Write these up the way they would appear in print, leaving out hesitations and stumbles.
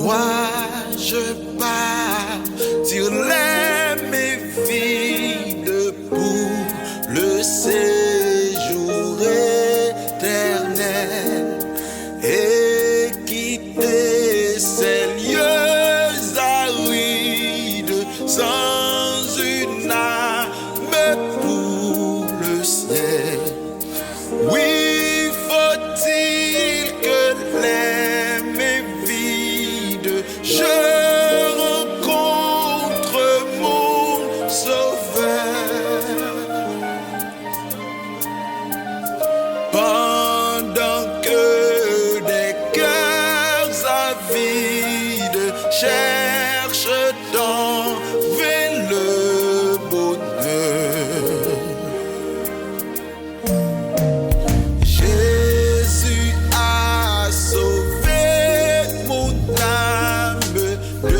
Moi je pars sur les méfides pour le séjour éternel et quitter ces lieux arides sans une âme pour le ciel. Oui, faut-il que les méfides je rencontre mon sauveur pendant que des cœurs avides cherchent dans le bonheur. Jésus a sauvé mon âme de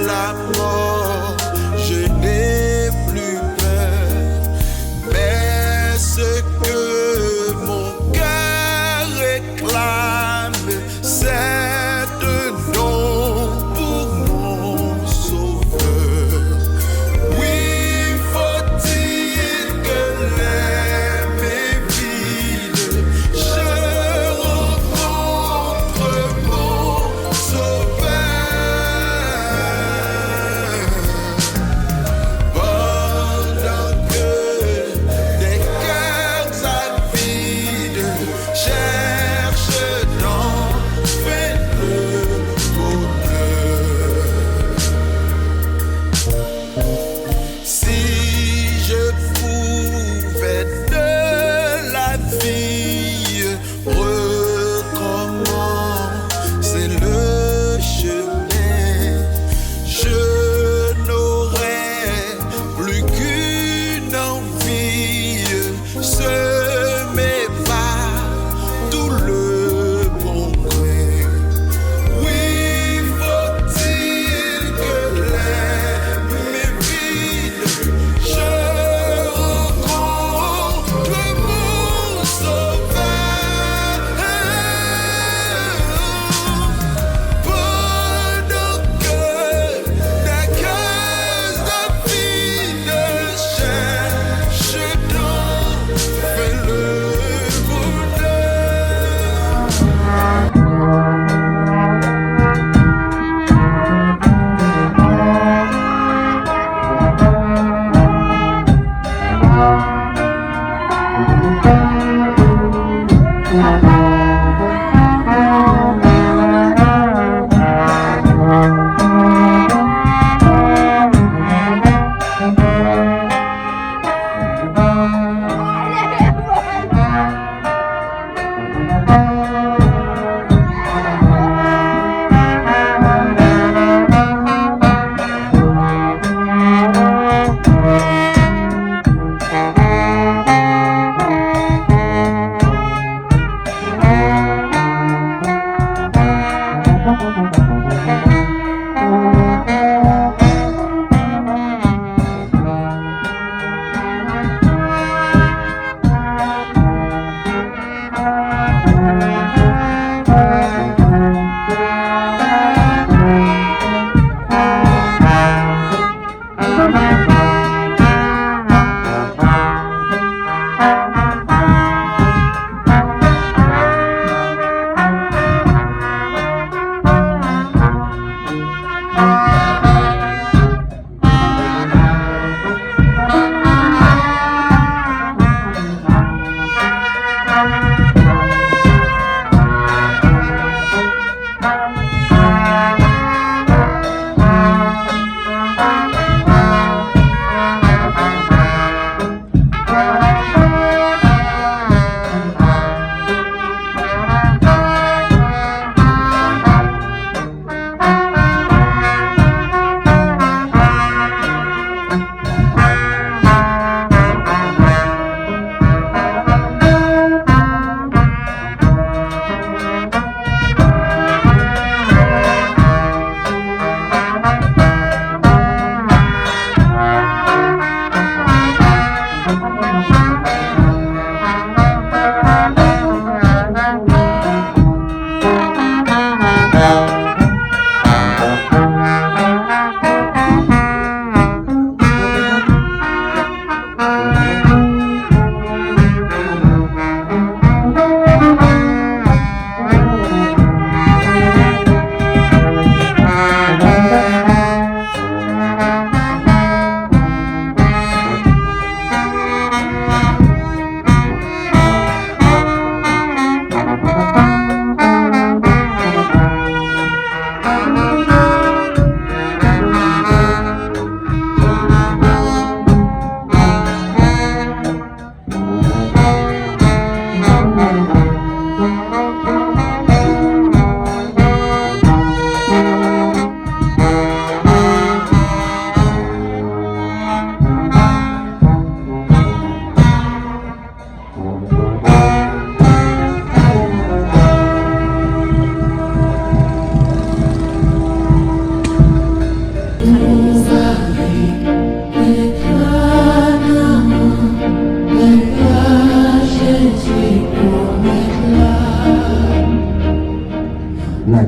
la mort. Je n'ai plus peur, mais ce que mon cœur réclame, c'est un nom pour mon sauveur. Oui, faut-il que les méfides je rencontre mon sauveur pendant que des cœurs avides cherchent dans le bonheur. Si je pouvais de la vie recommencer le chemin, je n'aurais plus qu'une envie, semer par tout le bon grain. Oui, faut-il que les méfides je rencontre mon sauveur pendant que des cœurs avides cherchent dans le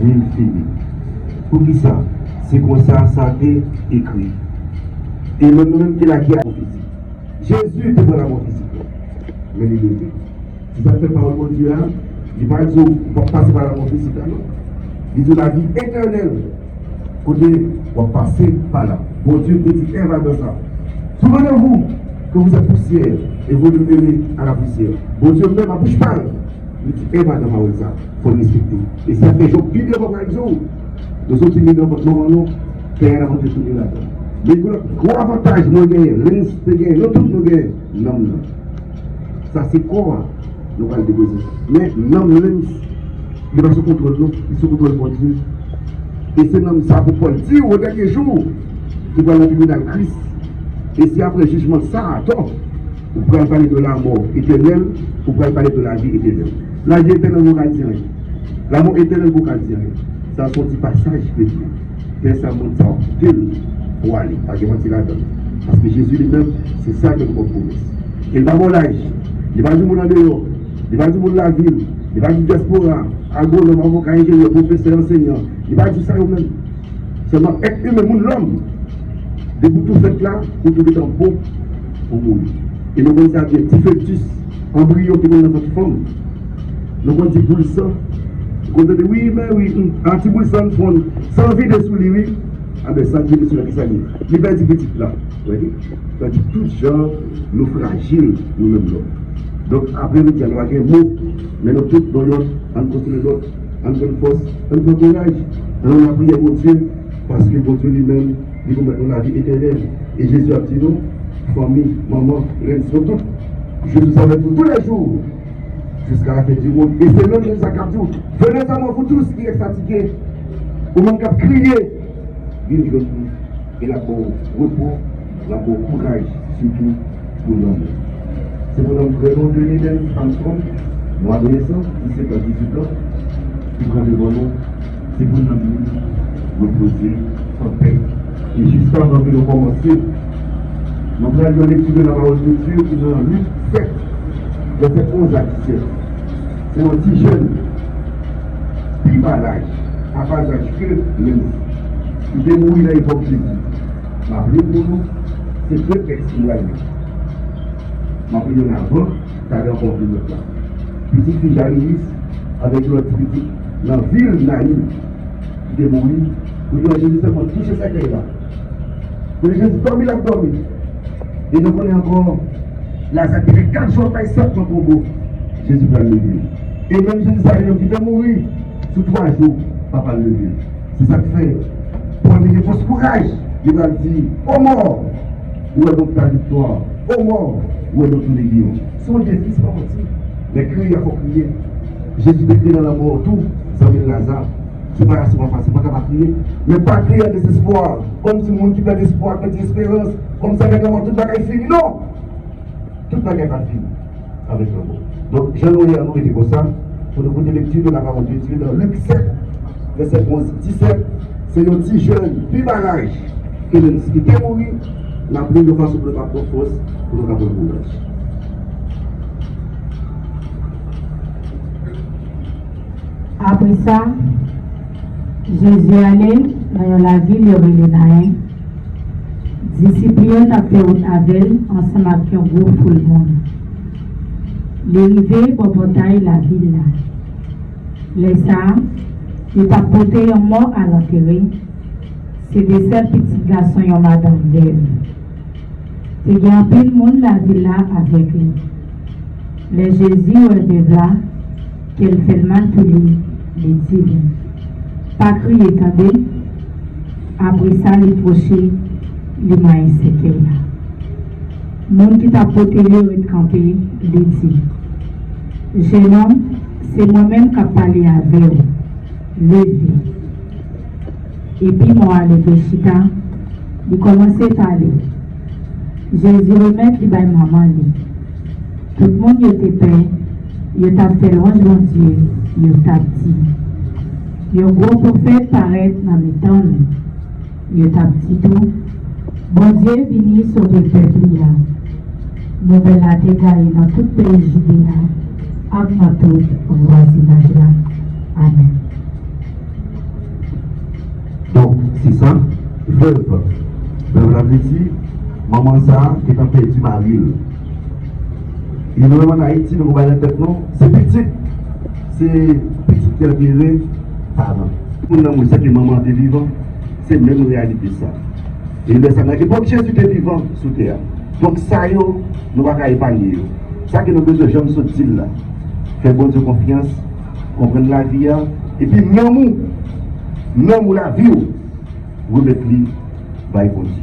vie finie. Pour qui ça? C'est comme ça, ça a été écrit. Et nous-mêmes qui l'a qui a physique. Jésus était dans la mort physique. Mais il est levé. Si ça fait parole de Dieu, il va dire pour passer par la mort physique. Il dit la vie éternelle. Côté, on va passer par là. Bon Dieu, petit Eve dans ça. Souvenez-vous que vous êtes poussière et vous devenez à la poussière. Bon Dieu, même à bouche parle. Il dit Eve dans ma route, ça. Il faut respecter. Et ça fait jour, puis de votre jour. Nous autres, nous avons notre nom, qui est avant de tourner là-dedans. Mais le gros avantage, nous gagnons, nous gagnons, nous tous nous gagnons, non. Ça, c'est quoi nous allons déposer. Mais non, il va se contrôler, il se contrôle pour Dieu. Et c'est non, ça pour Paul dire au dernier jour, il va l'entrer dans Christ. Et si après le jugement, ça attend, vous pouvez parler de la mort éternelle, vous pouvez parler de la vie éternelle. La vie éternelle, vous ne dire rien. L'amour éternel, vous ne dire rien. Ça, c'est un petit passage que Dieu. Mais ça monte ça pour aller, pas que mentir là-dedans. Parce que Jésus lui-même, c'est ça que nous proposons. Il va mon âge, il va du monde en dehors, il va du monde de la ville, il va du diaspora, agronome, avocat, ingénieur, professeur, enseignant, il va du ça lui-même. Seulement, être humain, l'homme, depuis tout fait là, vous trouvez un bon pour mourir. Et nous avons dit petit fœtus, embryon qui est dans notre femme. Nous avons dit pour le sang. Vous avez dit oui, mais oui, un petit bout de sang, sans vie de sous lui, oui. Ah ben, sans vie de sous la qui il va dire petit là. Vous voyez? Donc, tout genre, nous fragiles, nous-mêmes l'autre. Donc, après, nous allons avoir un mot, mais nous tous, dans l'autre, on continue l'autre, on donne force, on donne courage, on a prié pour Dieu, parce que pour Dieu lui-même, il nous met dans la vie éternelle. Et Jésus a dit nous, famille, maman, reine, sur tout. Jésus savait pour tous les jours, jusqu'à la fin du monde. Et c'est même Jésus qui a dit, venez à moi, vous tous qui êtes fatigués, ou même qui avez crié, viens je vous. Il a beau repos, il a beau courage, surtout pour l'homme. C'est pour l'homme vraiment de l'Éden, ensemble, nous adolescents, qui s'est pas 18 ans, qui prend devant nous, c'est pour nous reposer en paix. Et juste avant que nous commencions, nous allons lecture de la parole de Dieu qui est dans Luc 7, verset 11 à 17. C'est un petit jeune, plus malade, à pas d'âge que même. Il est mort à l'époque de Jésus. M'appeler pour nous, c'est deux textes qui l'ont eu. M'appeler en avant, ça a encore plus de temps. Petite fille Janice, avec l'autre petite, dans la ville naïve, qui est mort, pour dire Jésus, c'est pour toucher sa clé là. Pour Jésus, comme il a dormi. Et nous connaissons encore, là, ça fait 4 jours, pas 7 dans le Congo. Jésus va le lever. Et même Jésus, ça qui va mourir, sous 3 jours, papa le lever. C'est ça que fait. Pour amener de force courage, il va dire, ô mort, où est donc ta victoire? Ô mort, où est donc ton légion? Son défi, c'est pas possible. Mais crier, il faut crier. Jésus décrit dans la mort tout, ça vient de Lazare. C'est pas assez facile, c'est pas capable de crier. Mais pas crier à désespoir, comme si le monde qui perd espoir, perd espérance, comme ça, avec la mort, tout le monde est fini. Non! Tout le monde est pas fini avec la mort. Donc, j'aimerais à nous aider pour ça, pour nous écouter lecture de la parole de Dieu dans Luc 7, verset 11, 17. C'est un petit jeune, plus barrage, qui était mort, la prise de façon pour le faire force, pour le faire courage. Après ça, Jésus allait dans la ville de Naïn. Disciples ont fait route avec ensemble avec un gros foule de monde. L'arrivée pour porter la ville là. Les armes, ils ont porté un mort à l'enterrer. C'est des sept petits garçons et madame d'elle. C'est qu'il y a un peu de monde la ville là avec lui. Les Jésus ont là, qu'elle fait le mal pour lui, les dit. Pas crier, attendez. Après ça, les prochains, les maïs séqués là. Monde qui t'a porté le campé, les dit. Jeune homme, c'est moi-même qui ai parlé avec vous. Levé. Et puis moi, le Béchita, il commençait à parler. Jésus remet qui va maman. Tout le monde était prêt. Il t'a fait l'ange de Dieu. Il t'a dit. Le gros prophète paraît dans mes temps. Il t'a dit tout. Bon Dieu vini sauver le peuple là. Nouvelle la dégaille dans tout le pays judéen. Avec notre voisinage là. Amen. C'est ça, veuve. Veuve la dit, maman ça, qui est en perdu mari. Il y a vraiment en Haïti, nous avons tête, non? C'est petit. C'est petit qui a viré parent. Pour nous, c'est que maman est vivant, c'est même réalité ça. Et le ça, l'époque Jésus était vivant sous terre. Donc ça, nous ne pouvons pas épargner. Ça que nous avons besoin de gens sortir là. Faire bonne Dieu confiance, comprendre la vie, et puis non, la vie, remettre-lui, va y continuer.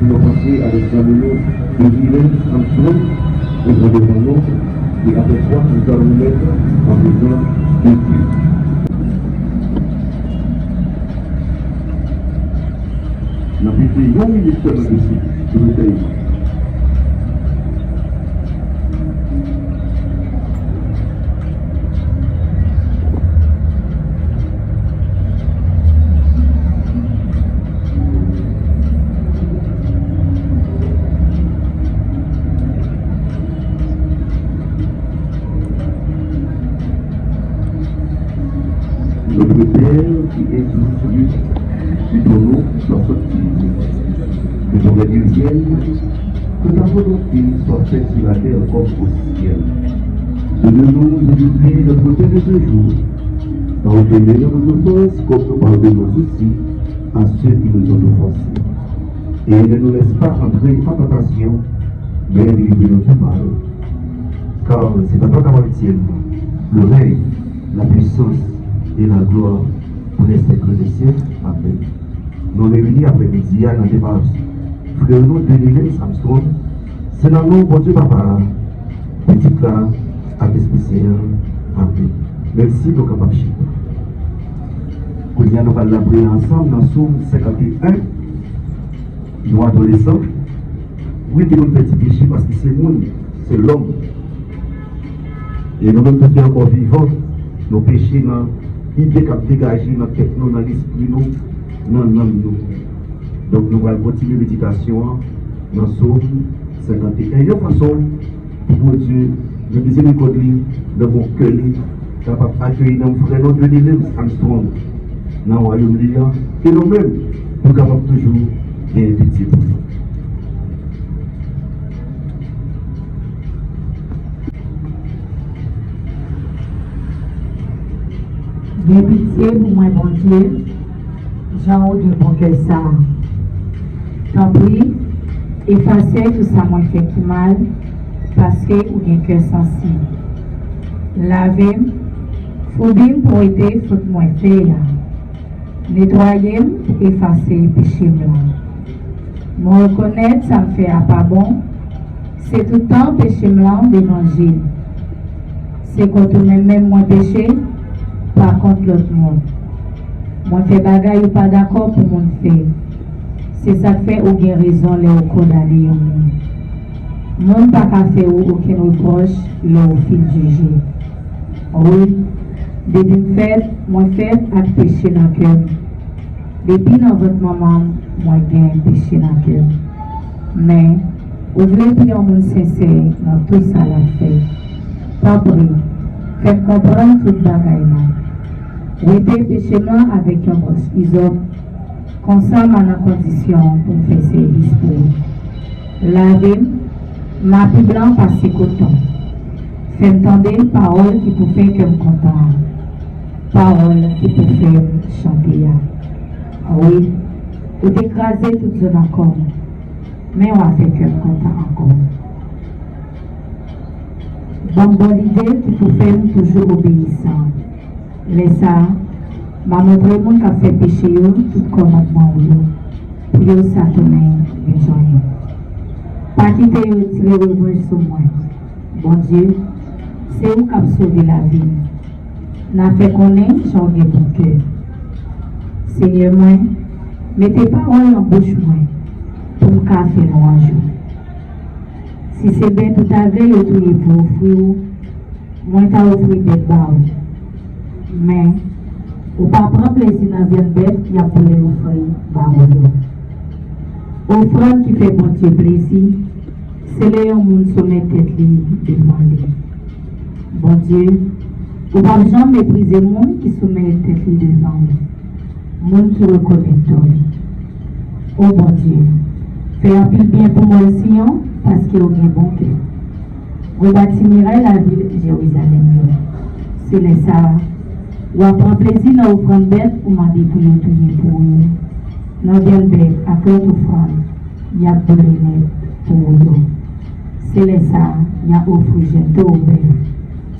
Nous passer avec Jean-Louis de Guilhem en front au gouvernement et après quoi nous allons nous mettre en besoin de Dieu. Nous avons été non ministère de le pays. sorti. Que ton règne vienne, que ta volonté soit faite sur la terre comme au ciel. Donne-nous aujourd'hui notre pain de ce jour. Pardonnez-nous nos offenses comme nous pardonnons aussi à ceux qui nous ont offensés. Et ne nous laisse pas entrer en tentation, mais délivre-nous du mal. Car c'est à toi qu'appartiennent le règne, la puissance et la gloire pour les siècles des siècles. Amen. Nous réunis après-midi dans le débat. Frère nous de l'Église Samson, c'est dans nous, bon Dieu Papa, petit là, avec spécial. Amen. Merci, nous capables de chier. Nous allons la prier ensemble dans Somme 51. Nous adolescents. Oui, nous petit péché parce que c'est nous, c'est l'homme. Et nous sommes tous encore vivants. Nos péchés, dans l'idée qui a dégagé dans la tête, dans l'esprit, dans nous. Donc nous allons continuer la méditation dans Somme 51. Il y a une façon pour Dieu de miséricorde, de mon cœur, capable d'accueillir nos frères, notre Église Armstrong dans le royaume de Dieu. Et nous-mêmes, nous sommes capables toujours de pitié pour nous. Bien pitié pour moi, bon Dieu, j'en ai de bon cœur ça. Tant pis, effacez tout ça, moi fait qui mal, parce que ou bien cœur sensible. Lavez, foudez pour aider, faut que moi fait là. Nettoyez, effacez péché blanc. Moi reconnaître, ça me fait à pas bon. C'est tout le temps péché blanc d'évangile. C'est quand on aime même moins péché. Par contre l'autre monde. Moi fais bagaille ou pas d'accord pour mon fait. C'est ça que fait ou bien raison les ou condamner au monde. Monde pas qu'à faire aucun reproche le au fil jugé. Oui, depuis fait, moi fait avec péché dans le cœur. Depuis dans votre maman, moi gagne péché dans le cœur. Mais, vous voulez prier un monde sincère dans tout ça la fait. Pas prier. Faites comprendre toute bagaille là. Répétez péché-là avec un brosse isope. Comme ça, ma condition pour faire service pour vous. Lavez, ma plus blanc passer coton. Faites entendre parole qui peut faire que me content. Parole qui peut faire chanter. Ah oui, vous écrasez toute zone encore. Mais on va faire que me content encore. Bonne idée qui peut faire toujours obéissant. Les ça, m'a montré mon qui a fait péché, tout commandement pour yo ça tourner une journée. Pas quitter tirer le revanche sur moi. Bon Dieu, c'est vous qui avez sauvé la vie. N'a fait connaître, j'en ai bon cœur. Seigneur, moi, mettez paroles en bouche moi pour me faire un jour. Si c'est bien tout à veille, vous pouvez pour offrir, moi, je t'ai offert des barres. Mais, ou pas prendre plaisir dans la viande bête, il y a pour les offrir barres. Offrande qui fait bon Dieu plaisir, c'est les gens qui soumettent tête devant lui. Bon Dieu, ou pas jamais mépriser les gens qui soumettent tête devant lui. Les gens qui reconnaissent toi. Oh bon Dieu, fais un peu bien pour moi aussi, parce qu'il y a un bon cœur. Vous bâtirez la ville de Jérusalem. C'est les ça. Ou prendre plaisir dans l'offrande bête pour m'a dit pour nous tourner pour vous. Dans bien bête, à cœur d'offrande, il y a pour les nets pour vous. C'est les ça, il y a offert jeté au bête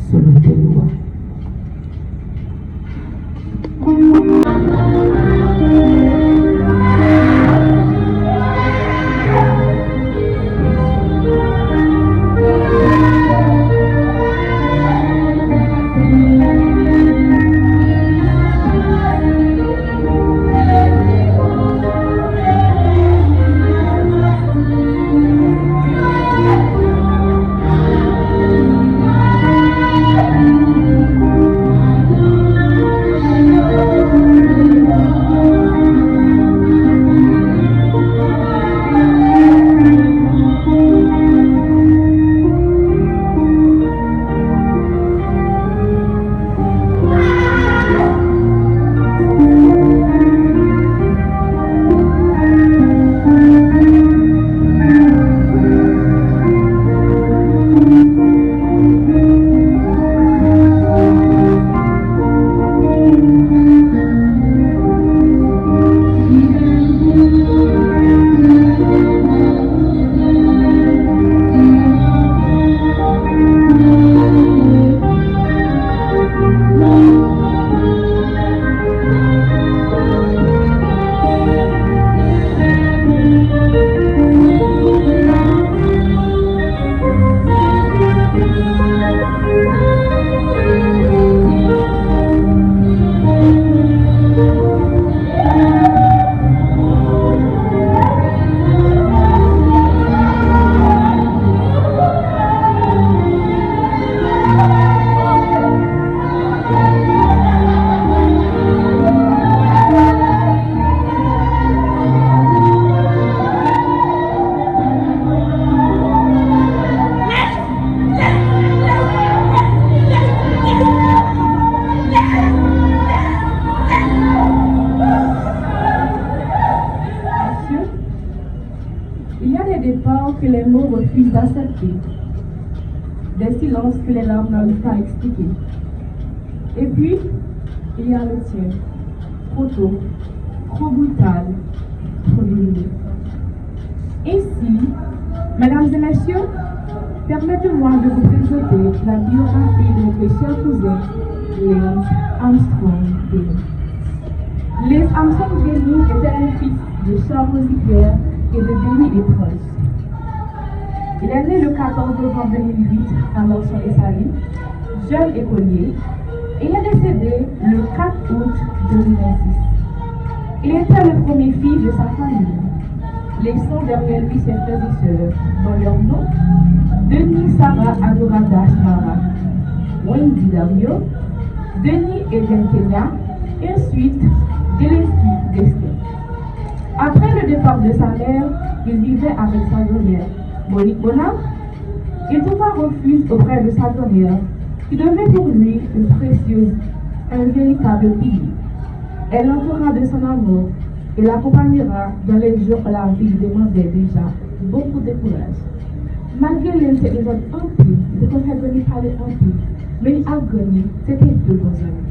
sur le terroir. départ que les mots refusent d'accepter, des silences que les larmes n'arrivent pas à expliquer. Et puis, il y a le tien, trop tôt, trop brutal, trop démodé. Ainsi, mesdames et messieurs, permettez-moi de vous présenter la biographie de notre cher cousin, Lance Armstrong-Denny. Lance Armstrong-Denny était le fils de Charles Rosivière et de Denny Étrange. Il est né le 14 novembre 2008 à Lorson-et-Saly, jeune écolier, et il est décédé le 4 août 2026. Il était le premier fils de sa famille, laissant derrière lui ses frères et sœurs, dont leur nom, Denis Sarah Adorada Shmara, Wendy Dario, Denis Eden Kenya, et ensuite Zelensky Destin. Après le départ de sa mère, il vivait avec sa grand-mère, Monique Bonham. Il trouva refuge auprès de sa grand-mère, qui devait pour lui une précieuse, un véritable pilier. Elle l'entourera de son amour et l'accompagnera dans les jours où la vie demandait déjà beaucoup de courage. Malgré l'intelligence empire, de qu'on a donné par l'empire, mais l'agonie, c'était deux bons amis.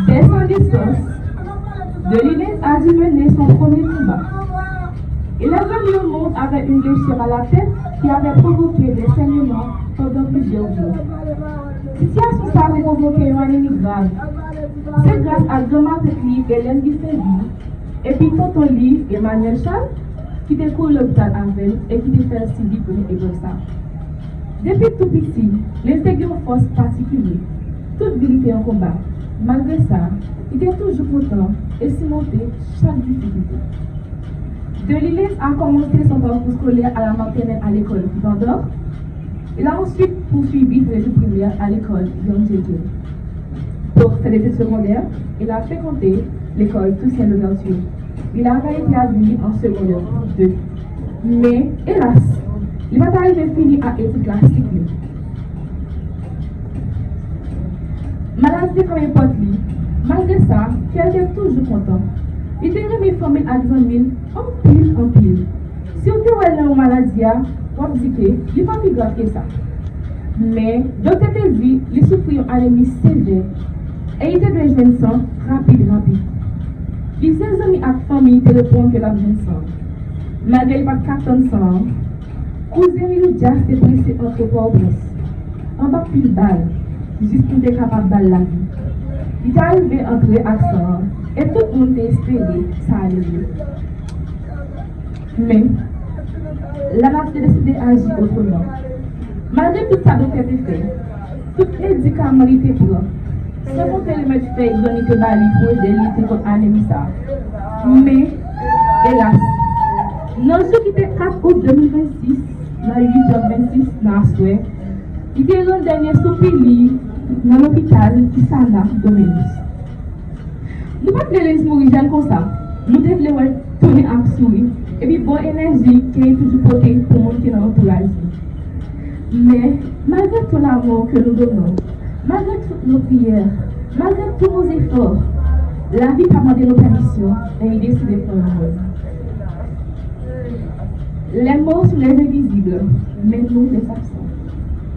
Dès son naissance, Denis a dû mener son premier combat. Il est venu au monde avec une blessure à la tête qui avait provoqué des saignements pendant plusieurs jours. Situation ça avait provoqué une anémie grave. C'est grâce à grand-mère Clive et Hélène Guisséville, et puis tonton Lee et Emmanuel Charles, qui découvre l'hôpital avec et qui fait suivi pour les ça. Depuis tout petit, il était une force particulière. Toute vie était en combat. Malgré ça, il était toujours content et surmontait chaque difficulté. Denis a commencé son parcours scolaire à la maternelle à l'école Vendor. Il a ensuite poursuivi ses études primaires à l'école Jean-Jésus. Pour ses études secondaires, il a fréquenté l'école Toussaint-Louverture. Il avait été admis en secondaire 2. Mais, hélas, il va arriver fini à études classiques. Maladie comme n'importe qui, malgré ça, il était toujours content. Il était remis formé à examiner en pile. Si on était en maladie, on dit que il n'est pas plus grave que ça. Mais, docteur te dit, il souffrait d'une anémie sévère et il était de jeune sang rapide. Il s'est amis à la famille te répondre que la jeune sang. Malgré pas 14 ans, cousin lui déjà s'est pressé entre Port-au-Prince. En bas pile balle, juste pour être capable de balle la vie. Il est arrivé entre accent et tout le monde espéré ça allait mieux. Mais, la nature a décidé d'agir autrement. Malgré tout ça dont elle était fait, tout médicament était pris. Sans compter les médecins qui donnaient que Bali pour aider lutter contre l'anémie. Mais, hélas, dans le jour qui était 4 août 2026, dans le 8h26, dans la soirée, il était le dernier soupir dans l'hôpital qui s'en a Dominus. Nous ne pouvons pas laisser mourir comme ça. Nous devons tourner à sourire. Et puis, bonne énergie qui est toujours portée pour le monde qui est dans l'entourage. Mais, malgré tout l'amour que nous donnons, malgré toutes nos prières, malgré tous nos efforts, la vie n'a pas demandé nos permissions et il décide de prendre la mort. Les morts sont les invisibles, mais nous les absents.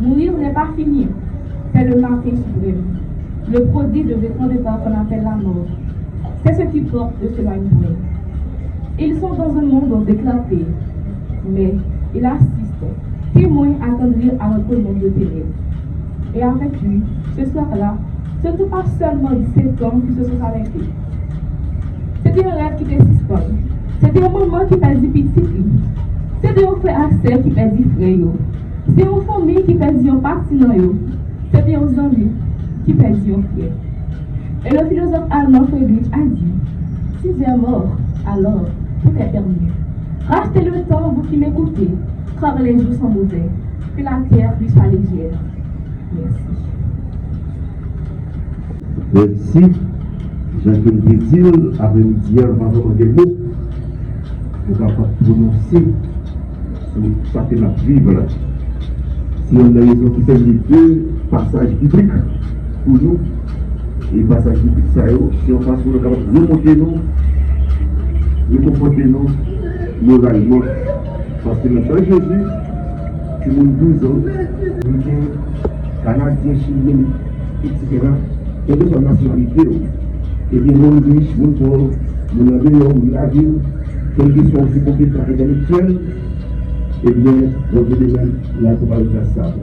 Mourir n'est pas fini, c'est le marqué suprême. Le produit de vétran de part qu'on appelle la mort. C'est ce qui porte de cela une bruit. Ils sont dans un monde éclaté, mais ils assistent, témoins attendris à notre monde de ténèbres. Et avec lui, ce soir-là, ce ne sont pas seulement 17 ans qui se sont arrêtés. C'était un rêve qui était suspend. C'était un moment qui perdit petit. C'était un frère Axel qui perdit frère. C'était une famille qui perdit un parti dans eux. C'était un ami qui perdit un frère. Et le philosophe allemand Friedrich a dit, si Dieu est mort, alors tout est perdu. Rachetez le temps, vous qui m'écoutez, car les jours sont mauvais, que la terre lui soit légère. Merci. Merci. Jacques Pétil, après-midi, on va avoir des mots pour prononcer sur ce que nous vivons là. C'est une raison qui fait les deux passages bibliques pour nous. Et le passage biblique, ça c'est une façon de remonter nous comporter nous moralement. Parce que notre Jésus, qui a 12 ans, il est canadien, chilien, etc. Et de son nationalité. Et bien, mon riche, mon pauvre, mon avion, la ville, quel que soit aussi compétent intellectuel, et bien, on veut déjà la compagnie de ça.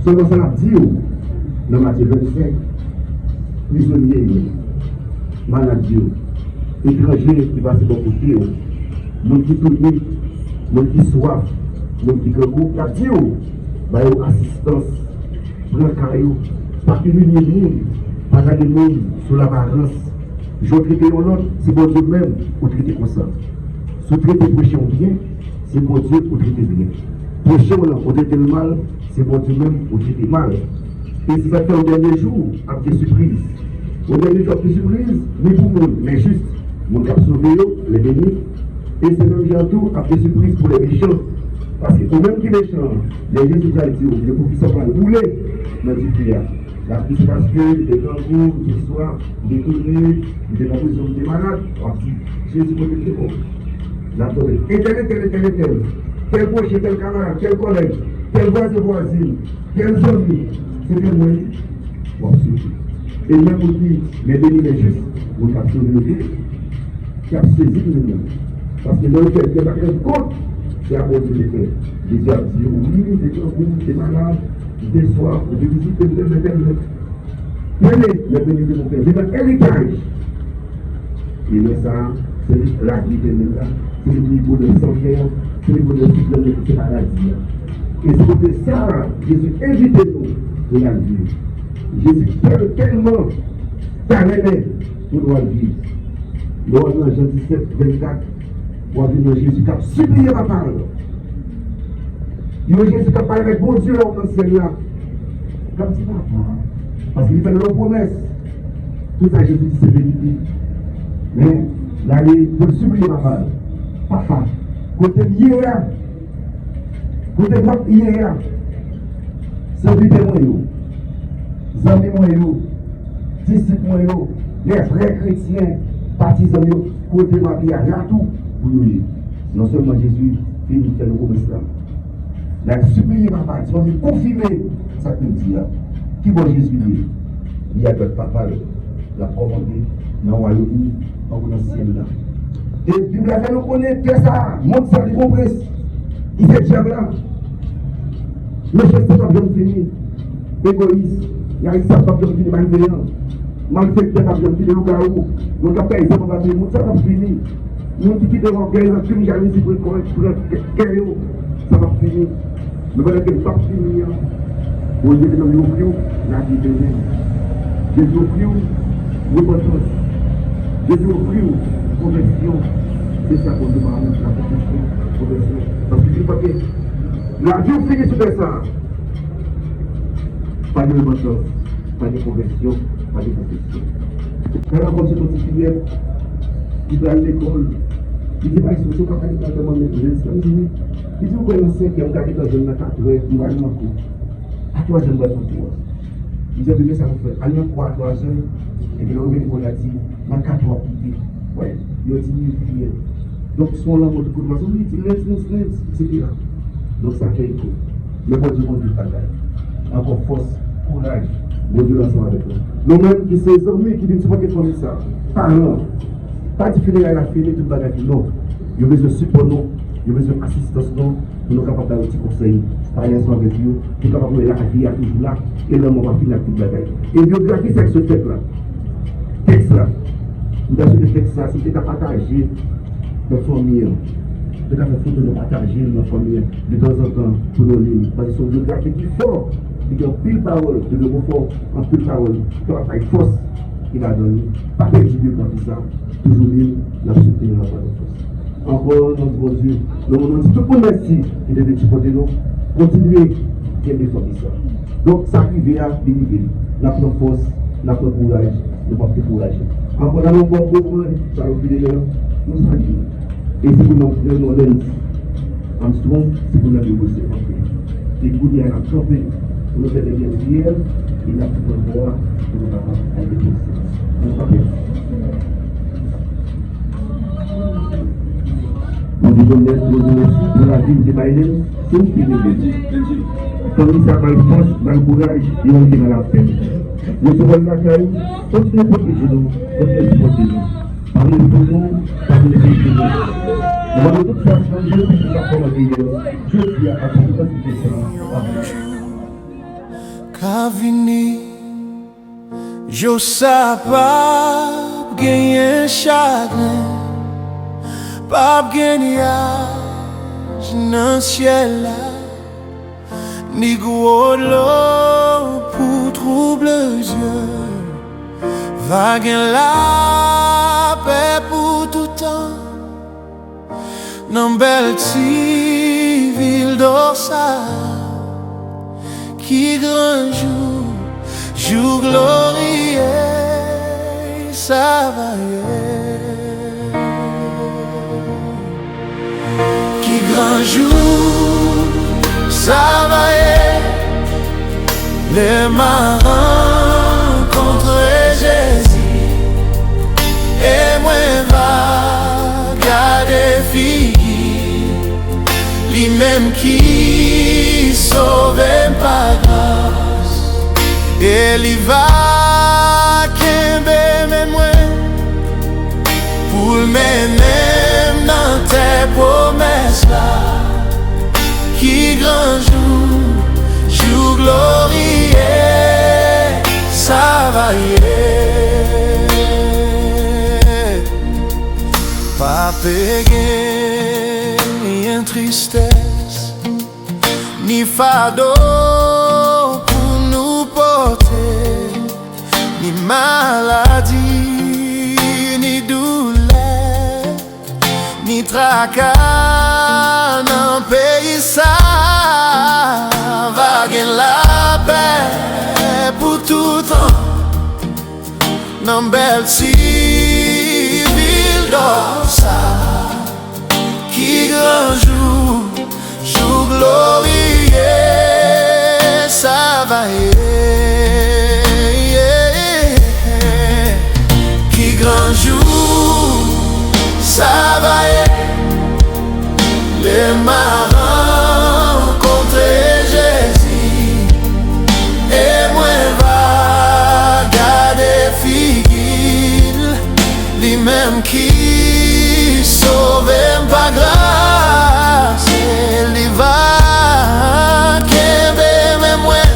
Seulement, ça l'a dit, dans Matthieu 25, prisonniers, maladies, étrangers qui passent de bon côté, monde qui tourne, monde qui soif, monde qui groupe, la dit, bah, assistance, prendre caillou, pas humilier le monde, pas aller le monde sous l'apparence. Je traite l'autre, c'est bon Dieu même pour traiter comme ça. Si vous traitez prochain bien, c'est bon Dieu pour traiter bien. Prochain, on traite le mal, c'est bon Dieu même pour traiter mal. Et si ça fait au dernier jour, avec des surprises. Au dernier jour, des surprises, mais pour nous, mais juste, mon cap sauvé, les bénis. Et c'est même bientôt avec des surprises pour les méchants. Parce que au même qui méchants, les gens qui ont dit, les pour qui sont pas roulés dans le prière. La plus parce que des gangours, des histoires, des tournées, des prison, des malades, Jésus peut être bon. La tournée. Et tel proche, tel camarade, tel collègue, tel voisin, tel ami, c'est tel moyen. Bon, et même aussi, les bénis les justes, vous avez sauvé, qui a saisi le monde. Parce que dans le fait, il n'y a pas de compte, c'est à cause de faire. Des gens disent oui, des gangours, des malades, des soirs, des visites, des événements. Prenez le bénéfice de mon père, c'est un héritage. Et là, ça, c'est la vie de nous là, c'est le niveau de santé, c'est le niveau de toute la maladie. Et c'est pour ça, Jésus invite nous de la vie. Jésus parle tellement, carrément, pour nous vivre. Lors de Jean 17, 24, pour venir Jésus qui a supplié ma parole. Il y a Jésus qui a parlé avec bon Dieu là au ciel là. Comme ça, parce qu'il fait une promesse. Tout ça, Jésus dit c'est vérité. Mais là, pour supplier ma parole. Papa, côté hier, côté notre hier, c'est vite moi, amis moi, disciples moi, les vrais chrétiens, partisans, côté ma vie, il y a tout pour nous. Non seulement Jésus finit de faire le promesse là. La supplier ma parole, tu vas confirmer ça que dit là. Qui va Jésus dire? Il y a d'autres papa, la commandé, dans le royaume, dans le ciel là. Et la Bible a fait nous connaître que ça, montre ça, il compresse. Il fait diable là. Le chef n'est pas bien fini. Égoïste. Il y a une salle pas bien fini, malveillant. Malfecteur pas bien fini, loup-garou. Mon capitaine, il va bien fini, ça va finir. Mon qui quitte en guerre, il va jamais si pour guerre, ça va finir. Mais voilà que ça va finir. Au lieu de nous offrir, la vie de Dieu. Jésus offrir, repentance. Jésus offrir, conversion. C'est ça qu'on demande, la conversion. Parce que je crois que la vie finit sur ça. Pas de repentance, pas de conversion, pas de confession. Quand on rencontre ce petit filière, il va à l'école, il dit, ils sont pas capables de demander de l'enseignement. Il dit, vous connaissez qu'il y a un capital de la 4 heures, il va aller en cours. À 3 heures, il va aller en cours. Il dit, ça vous fait, allez en cours à 3 heures, et puis on va dire, dans 4 heures, ouais, il a dit, il donc, son là, votre cours de maçon, il dit, etc. Donc, ça fait écho. Mais bon Dieu, bon Dieu, encore force, courage, bon Dieu, ensemble avec nous. Nous-mêmes, qui sommes les amis qui disent, c'est pas qu'ils font ça. Parlons. Pas de finir à la fin, tout le bagage, non. Il y a besoin de support, non. Il y a besoin d'assistance, non. Pour nous capables d'avoir un petit conseil, parler ensemble avec nous, pour capable de la vie à toujours là, et là, on va finir tout le bagage. Et biographie, c'est ce texte-là. Texte-là. Nous avons ce texte-là, si c'est à partager notre famille, de la façon de partager notre famille de temps en temps pour nos lignes. Parce que son biographie est fort, il y a pile parole, de nouveau fort, en pile parole, qui va faire force qu'il a donné. Pas de biographie ça, toujours libre, la soutenir la force. Encore notre bon Dieu, nous nous disons tout le monde merci, qui devait supporter nous, continuer à défendre ça. Donc ça arrive à délivrer, la force, la courage, ne pas plus courage. Encore dans le bon moment, ça va finir là, nous saluons. Et si vous n'avez pas de en strong, si vous n'avez pas de Et pour dire à la campagne, pour nous faire des biens prières, il a pour voir pour nous capables d'aller de nous capables. Nous devons nous remercier pour la vie de Biden, c'est une fille de Dieu. Comme ça, mal force, mal courage, et on est dans la paix. Nous sommes la caille, continuez à protéger nous, continuez à supporter nous. Parlez pour nous, parlez pour nous. Nous avons toute ça changer pour la forme de Dieu. Je dis à toute la situation. Kavini, je sais pas gagner chagrin, pas gagner dans le ciel là, ni gros l'eau pour trouble yeux, va gagner la paix pour tout temps, dans belle petite ville d'Orsay. Qui grand jour glorieux, ça va y. Qui grand jour, ça va y. Les marins contre Jésus, et moi va garder fille, lui-même qui sauve par grâce, et il va qu'aimer mes moins pour le mener dans tes promesses là. Qui grand jour glorieux, ça va y. Pas péguer ni en tristesse, ni fardeau pour nous porter, ni maladie, ni douleur, ni tracas dans le pays ça. Va gagner la paix pour tout temps, dans belle petite ville d'Orsay. Qui grand jour glorieux, ça va y. Qui grand jour, ça va y. Les marins contre Jésus, et moi va garder figure, lui-même qui sauve par grâce, il va qu'aimer mes moins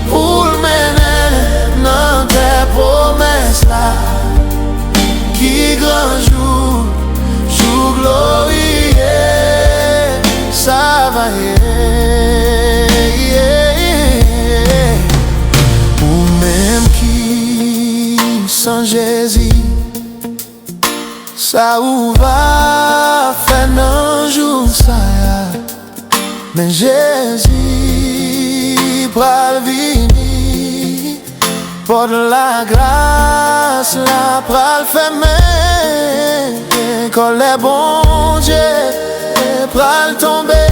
pour le mener dans tes promesses là. Qui grand jour glorieux, ça va y. Ou même qui sans Jésus, ça ou va faire un jour ça, mais Jésus pral vini pour de la grâce, la pral fermer, quand les bons Dieu pral tomber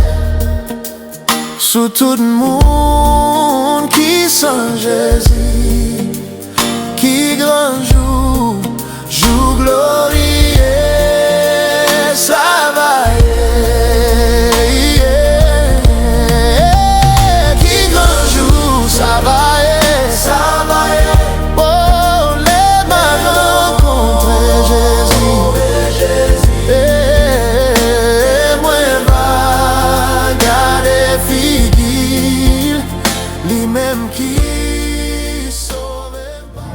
sous tout le monde qui sans Jésus. Qui grand jour glorieux, ça va y. Qui grand jour, ça va y. Oh, les marins contre Jésus, et moi va garder figure, lui-même qui sauve pas.